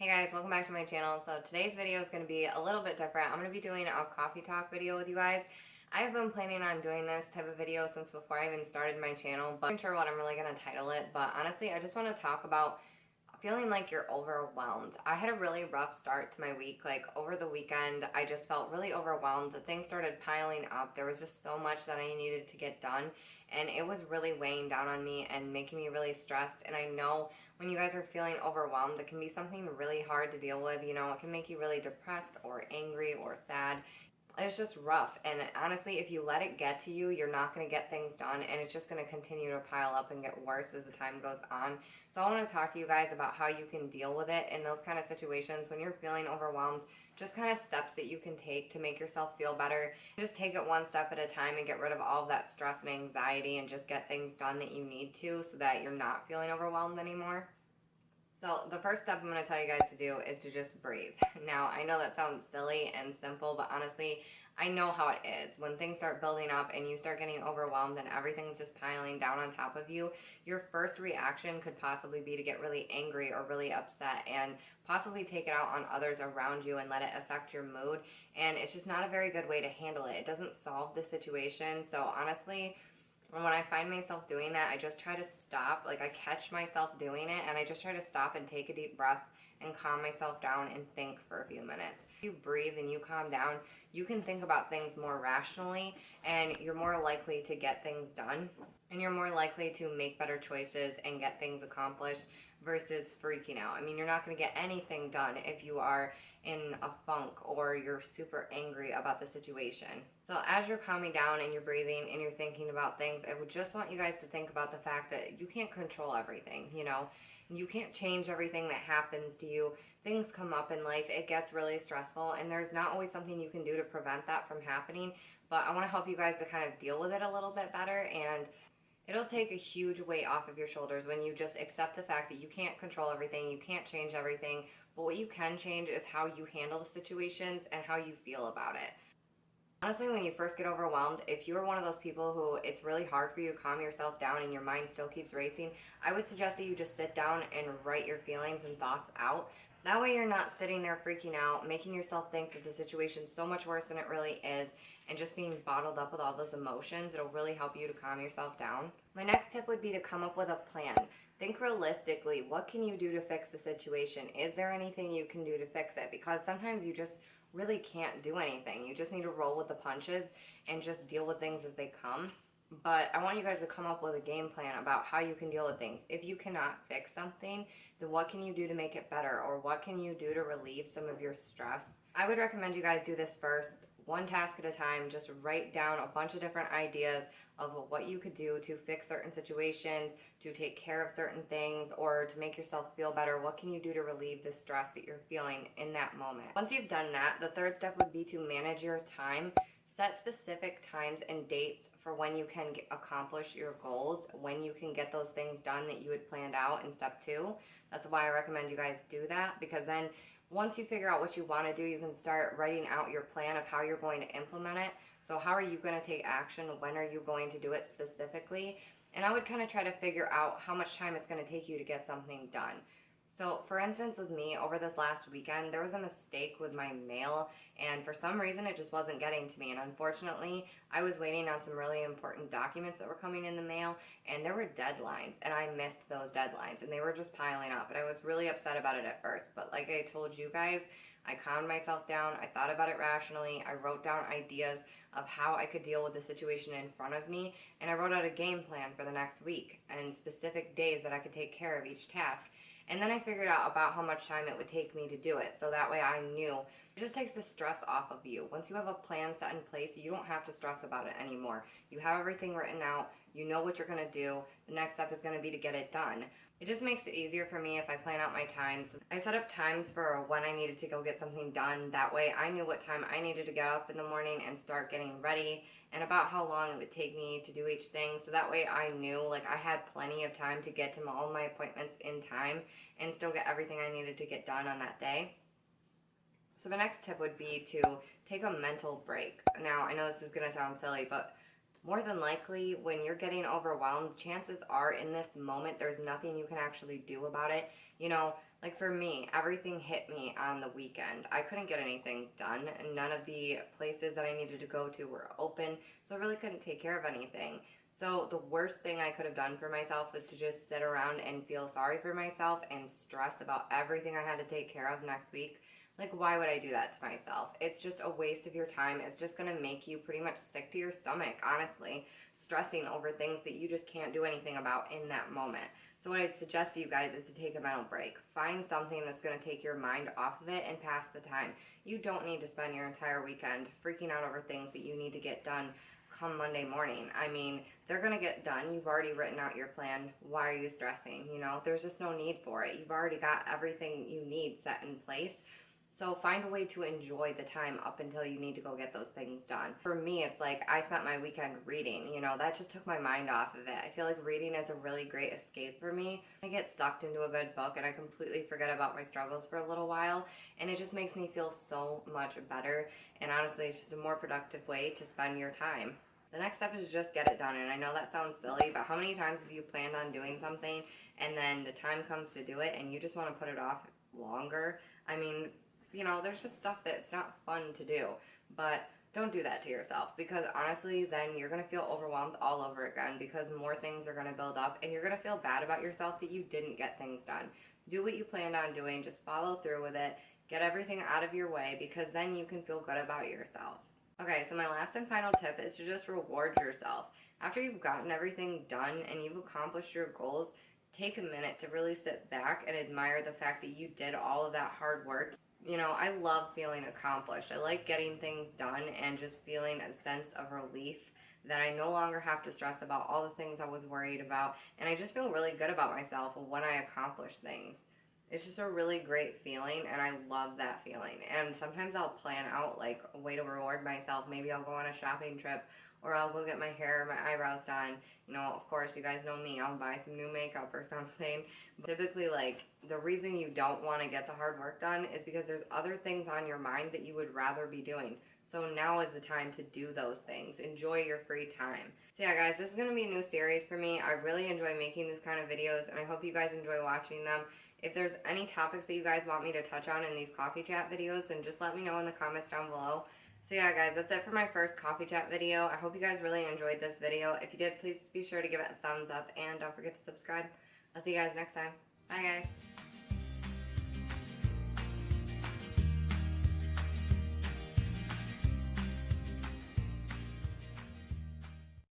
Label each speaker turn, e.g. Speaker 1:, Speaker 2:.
Speaker 1: Hey guys, welcome back to my channel. So today's video is going to be a little bit different. I'm going to be doing a coffee talk video with you guys. I have been planning on doing this type of video since before I even started my channel, but I'm not sure what I'm really going to title it. But honestly, I just want to talk about feeling like you're overwhelmed. I had a really rough start to my week. Like over the weekend, I just felt really overwhelmed. The things started piling up. There was just so much that I needed to get done, and it was really weighing down on me and making me really stressed. And I know when you guys are feeling overwhelmed, it can be something really hard to deal with. You know, it can make you really depressed or angry or sad. It's just rough, and honestly, if you let it get to you, you're not going to get things done, and it's just going to continue to pile up and get worse as the time goes on. So I want to talk to you guys about how you can deal with it in those kind of situations when you're feeling overwhelmed, just kind of steps that you can take to make yourself feel better. Just take it one step at a time and get rid of all of that stress and anxiety and just get things done that you need to so that you're not feeling overwhelmed anymore. So the first step I'm going to tell you guys to do is to just breathe. Now, I know that sounds silly and simple, but honestly, I know how it is. When things start building up and you start getting overwhelmed and everything's just piling down on top of you, your first reaction could possibly be to get really angry or really upset and possibly take it out on others around you and let it affect your mood. And it's just not a very good way to handle it. It doesn't solve the situation. So honestly, and when I find myself doing that, I just try to stop. Like, I catch myself doing it, and I just try to stop and take a deep breath and calm myself down and think for a few minutes. If you breathe and you calm down, you can think about things more rationally, and you're more likely to get things done, and you're more likely to make better choices and get things accomplished versus freaking out. I mean, you're not going to get anything done if you are in a funk or you're super angry about the situation. So as you're calming down and you're breathing and you're thinking about things, I would just want you guys to think about the fact that you can't control everything, you know? You can't change everything that happens to you. Things come up in life, it gets really stressful, and there's not always something you can do to prevent that from happening. But I want to help you guys to kind of deal with it a little bit better, and it'll take a huge weight off of your shoulders when you just accept the fact that you can't control everything, you can't change everything, but what you can change is how you handle the situations and how you feel about it. Honestly, when you first get overwhelmed, if you're one of those people who it's really hard for you to calm yourself down and your mind still keeps racing, I would suggest that you just sit down and write your feelings and thoughts out. That way you're not sitting there freaking out, making yourself think that the situation's so much worse than it really is, and just being bottled up with all those emotions. It'll really help you to calm yourself down. My next tip would be to come up with a plan. Think realistically, what can you do to fix the situation? Is there anything you can do to fix it? Because sometimes you just really can't do anything. You just need to roll with the punches and just deal with things as they come. But I want you guys to come up with a game plan about how you can deal with things. If you cannot fix something, then what can you do to make it better? Or what can you do to relieve some of your stress? I would recommend you guys do this first, one task at a time. Just write down a bunch of different ideas of what you could do to fix certain situations, to take care of certain things, or to make yourself feel better. What can you do to relieve the stress that you're feeling in that moment? Once you've done that, the third step would be to manage your time. Set specific times and dates for when you can accomplish your goals, when you can get those things done that you had planned out in step 2. That's why I recommend you guys do that, because then once you figure out what you want to do, you can start writing out your plan of how you're going to implement it. So how are you going to take action? When are you going to do it specifically? And I would kind of try to figure out how much time it's going to take you to get something done. So for instance, with me, over this last weekend, there was a mistake with my mail, and for some reason it just wasn't getting to me. And unfortunately, I was waiting on some really important documents that were coming in the mail, and there were deadlines, and I missed those deadlines, and they were just piling up. And I was really upset about it at first, but like I told you guys, I calmed myself down, I thought about it rationally, I wrote down ideas of how I could deal with the situation in front of me, and I wrote out a game plan for the next week and specific days that I could take care of each task. And then I figured out about how much time it would take me to do it, so that way I knew. It just takes the stress off of you. Once you have a plan set in place, you don't have to stress about it anymore. You have everything written out, you know what you're going to do. The next step is going to be to get it done. It just makes it easier for me if I plan out my times. I set up times for when I needed to go get something done. That way I knew what time I needed to get up in the morning and start getting ready, and about how long it would take me to do each thing. So that way I knew, like, I had plenty of time to get to all my appointments in time and still get everything I needed to get done on that day. So the next tip would be to take a mental break. Now, I know this is going to sound silly, but more than likely, when you're getting overwhelmed, chances are in this moment, there's nothing you can actually do about it. You know, Like for me, everything hit me on the weekend. I couldn't get anything done, and none of the places that I needed to go to were open, so I really couldn't take care of anything. So the worst thing I could have done for myself was to just sit around and feel sorry for myself and stress about everything I had to take care of next week. Like, why would I do that to myself? It's just a waste of your time. It's just going to make you pretty much sick to your stomach, honestly, stressing over things that you just can't do anything about in that moment. So what I'd suggest to you guys is to take a mental break. Find something that's going to take your mind off of it and pass the time. You don't need to spend your entire weekend freaking out over things that you need to get done come Monday morning. I mean, they're going to get done. You've already written out your plan. Why are you stressing? You know, there's just no need for it. You've already got everything you need set in place. So find a way to enjoy the time up until you need to go get those things done. For me, it's like I spent my weekend reading, you know, that just took my mind off of it. I feel like reading is a really great escape for me. I get sucked into a good book and I completely forget about my struggles for a little while, and it just makes me feel so much better, and honestly, it's just a more productive way to spend your time. The next step is just get it done, and I know that sounds silly, but how many times have you planned on doing something and then the time comes to do it and you just want to put it off longer? I mean, you know, there's just stuff that's not fun to do, but don't do that to yourself, because honestly, then you're going to feel overwhelmed all over again, because more things are going to build up and you're going to feel bad about yourself that you didn't get things done. Do what you planned on doing, just follow through with it, get everything out of your way, because then you can feel good about yourself. Okay, so my last and final tip is to just reward yourself. After you've gotten everything done and you've accomplished your goals, take a minute to really sit back and admire the fact that you did all of that hard work. You know, I love feeling accomplished. I like getting things done and just feeling a sense of relief that I no longer have to stress about all the things I was worried about, and I just feel really good about myself when I accomplish things. It's just a really great feeling, and I love that feeling. And sometimes I'll plan out like a way to reward myself. Maybe I'll go on a shopping trip, or I'll go get my hair or my eyebrows done. You know, of course, you guys know me. I'll buy some new makeup or something. But typically, like, the reason you don't want to get the hard work done is because there's other things on your mind that you would rather be doing. So now is the time to do those things. Enjoy your free time. So yeah, guys, this is going to be a new series for me. I really enjoy making these kind of videos, and I hope you guys enjoy watching them. If there's any topics that you guys want me to touch on in these coffee chat videos, then just let me know in the comments down below. So yeah, guys, that's it for my first coffee chat video. I hope you guys really enjoyed this video. If you did, please be sure to give it a thumbs up, and don't forget to subscribe. I'll see you guys next time. Bye, guys.